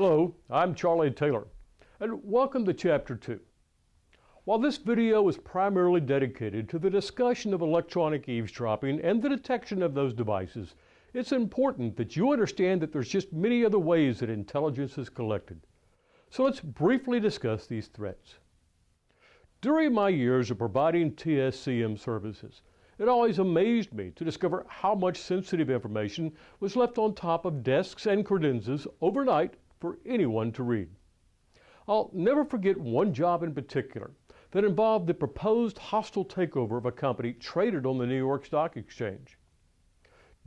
Hello, I'm Charlie Taylor, and welcome to Chapter 2. While this video is primarily dedicated to the discussion of electronic eavesdropping and the detection of those devices, it's important that you understand that there's just many other ways that intelligence is collected. So let's briefly discuss these threats. During my years of providing TSCM services, it always amazed me to discover how much sensitive information was left on top of desks and credenzas overnight for anyone to read. I'll never forget one job in particular that involved the proposed hostile takeover of a company traded on the New York Stock Exchange.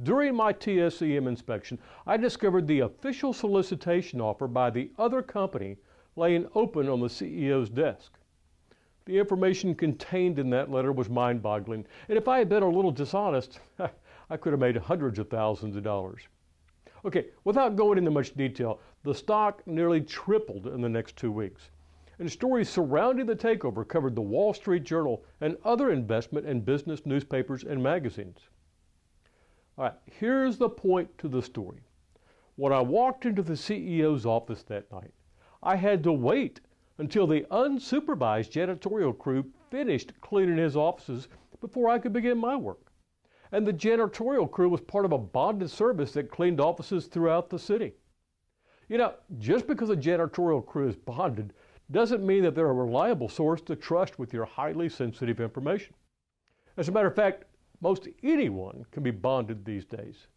During my TSCM inspection, I discovered the official solicitation offer by the other company laying open on the CEO's desk. The information contained in that letter was mind-boggling, and if I had been a little dishonest, I could have made hundreds of thousands of dollars. Okay, without going into much detail, the stock nearly tripled in the next 2 weeks. And stories surrounding the takeover covered the Wall Street Journal and other investment and business newspapers and magazines. All right, here's the point to the story. When I walked into the CEO's office that night, I had to wait until the unsupervised janitorial crew finished cleaning his offices before I could begin my work. And the janitorial crew was part of a bonded service that cleaned offices throughout the city. You know, just because a janitorial crew is bonded doesn't mean that they're a reliable source to trust with your highly sensitive information. As a matter of fact, most anyone can be bonded these days.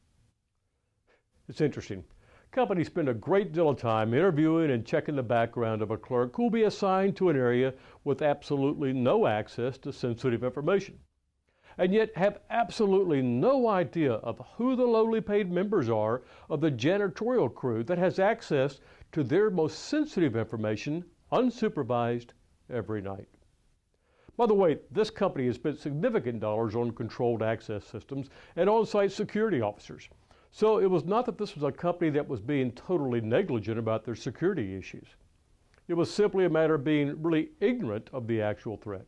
It's interesting. Companies spend a great deal of time interviewing and checking the background of a clerk who will be assigned to an area with absolutely no access to sensitive information, and yet have absolutely no idea of who the lowly paid members are of the janitorial crew that has access to their most sensitive information unsupervised every night. By the way, this company has spent significant dollars on controlled access systems and on-site security officers. So it was not that this was a company that was being totally negligent about their security issues. It was simply a matter of being really ignorant of the actual threat.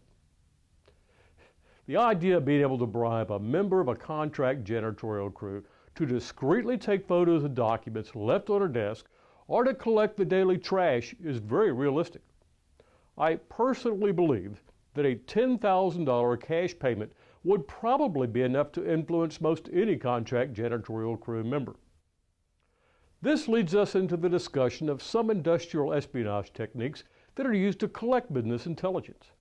The idea of being able to bribe a member of a contract janitorial crew to discreetly take photos of documents left on her desk or to collect the daily trash is very realistic. I personally believe that a $10,000 cash payment would probably be enough to influence most any contract janitorial crew member. This leads us into the discussion of some industrial espionage techniques that are used to collect business intelligence.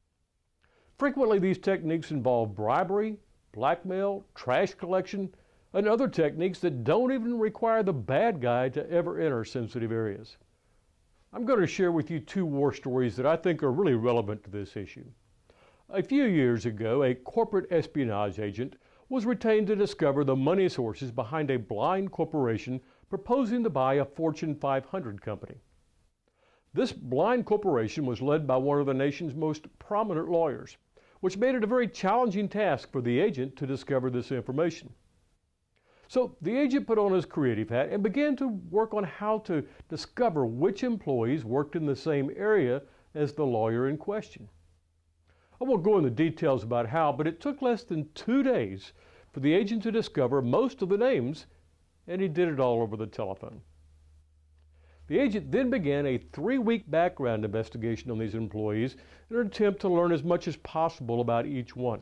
Frequently, these techniques involve bribery, blackmail, trash collection, and other techniques that don't even require the bad guy to ever enter sensitive areas. I'm going to share with you two war stories that I think are really relevant to this issue. A few years ago, a corporate espionage agent was retained to discover the money sources behind a blind corporation proposing to buy a Fortune 500 company. This blind corporation was led by one of the nation's most prominent lawyers, which made it a very challenging task for the agent to discover this information. So the agent put on his creative hat and began to work on how to discover which employees worked in the same area as the lawyer in question. I won't go into details about how, but it took less than 2 days for the agent to discover most of the names, and he did it all over the telephone. The agent then began a 3-week background investigation on these employees in an attempt to learn as much as possible about each one.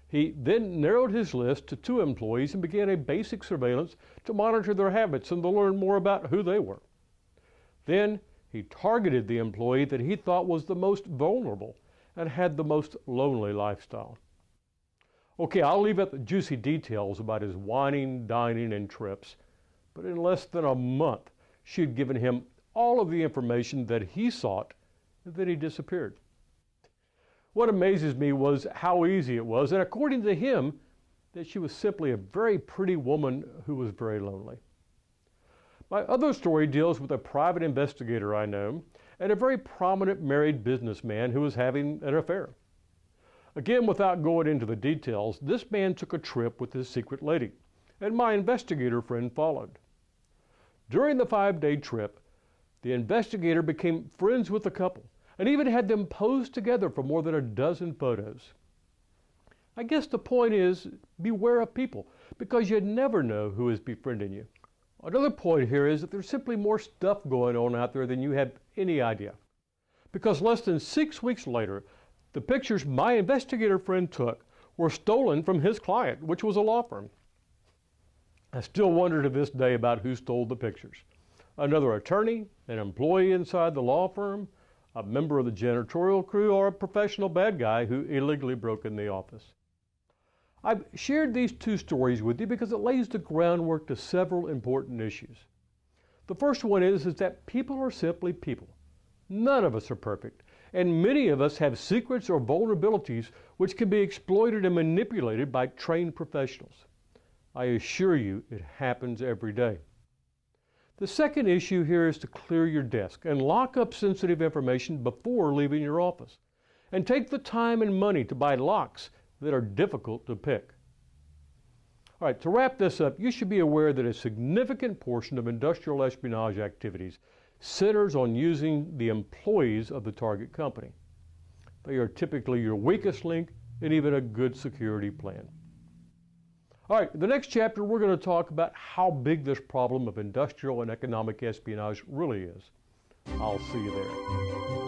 He then narrowed his list to 2 employees and began a basic surveillance to monitor their habits and to learn more about who they were. Then he targeted the employee that he thought was the most vulnerable and had the most lonely lifestyle. Okay, I'll leave out the juicy details about his whining, dining, and trips, but in less than a month, she had given him all of the information that he sought, and then he disappeared. What amazes me was how easy it was, and according to him, that she was simply a very pretty woman who was very lonely. My other story deals with a private investigator I know and a very prominent married businessman who was having an affair. Again, without going into the details, this man took a trip with his secret lady, and my investigator friend followed. During the 5-day trip, the investigator became friends with the couple and even had them pose together for more than a dozen photos. I guess the point is, beware of people, because you never know who is befriending you. Another point here is that there's simply more stuff going on out there than you have any idea. Because less than 6 weeks later, the pictures my investigator friend took were stolen from his client, which was a law firm. I still wonder to this day about who stole the pictures. Another attorney, an employee inside the law firm, a member of the janitorial crew, or a professional bad guy who illegally broke in the office. I've shared these two stories with you because it lays the groundwork to several important issues. The first one is that people are simply people. None of us are perfect, and many of us have secrets or vulnerabilities which can be exploited and manipulated by trained professionals. I assure you it happens every day. The second issue here is to clear your desk and lock up sensitive information before leaving your office, and take the time and money to buy locks that are difficult to pick. All right, to wrap this up, you should be aware that a significant portion of industrial espionage activities centers on using the employees of the target company. They are typically your weakest link in even a good security plan. All right, the next chapter we're going to talk about how big this problem of industrial and economic espionage really is. I'll see you there.